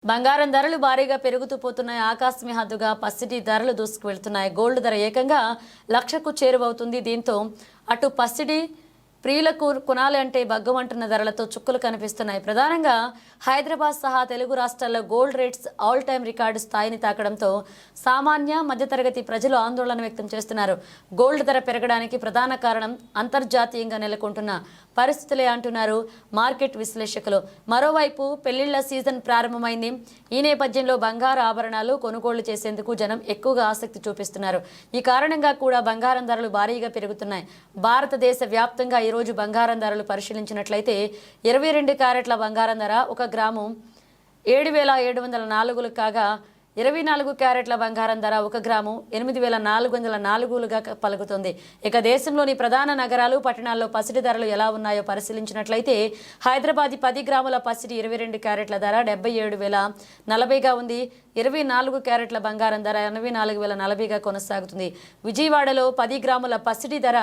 బంగారం ధరలు భారీగా పెరుగుతూ పోతున్నాయి. ఆకాశమే హద్దుగా పసిడి ధరలు దూసుకు వెళ్తున్నాయి. గోల్డ్ ధర ఏకంగా 1,00,000కు చేరువవుతుంది. దీంతో అటు పసిడి ప్రియులకు కొనాలి అంటే బగ్గమంటున్న ధరలతో చుక్కలు కనిపిస్తున్నాయి. ప్రధానంగా హైదరాబాద్ సహా తెలుగు రాష్ట్రాల్లో gold rates all time record స్థాయిని తాకడంతో సామాన్య మధ్యతరగతి ప్రజలు ఆందోళన వ్యక్తం చేస్తున్నారు. గోల్డ్ ధర పెరగడానికి ప్రధాన కారణం అంతర్జాతీయంగా నెలకొంటున్న పరిస్థితులే అంటున్నారు మార్కెట్ విశ్లేషకులు. మరోవైపు పెళ్లిళ్ల సీజన్ ప్రారంభమైంది. ఈ నేపథ్యంలో బంగారు ఆభరణాలు కొనుగోళ్లు చేసేందుకు జనం ఎక్కువగా ఆసక్తి చూపిస్తున్నారు. ఈ కారణంగా కూడా బంగారం ధరలు భారీగా పెరుగుతున్నాయి. భారతదేశ వ్యాప్తంగా ఈరోజు బంగారం ధరలు పరిశీలించినట్లయితే 22 క్యారెట్ల బంగారం ధర 1 గ్రాము 7,704 కాగా 24 క్యారెట్ల బంగారం ధర 1 గ్రాము 8,404గా పలుకుతుంది. ఇక దేశంలోని ప్రధాన నగరాలు పట్టణాల్లో పసిడి ధరలు ఎలా ఉన్నాయో పరిశీలించినట్లయితే హైదరాబాద్ 10 గ్రాముల పసిడి 22 క్యారెట్ల ధర 77,040గా ఉంది. 24 క్యారెట్ల బంగారం ధర 84,040గా కొనసాగుతుంది. విజయవాడలో 10 గ్రాముల పసిడి ధర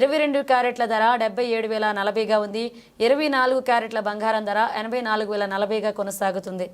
22 క్యారెట్ల ధర 77,040గా ఉంది. 24 క్యారెట్ల బంగారం ధర 84,040గా కొనసాగుతుంది.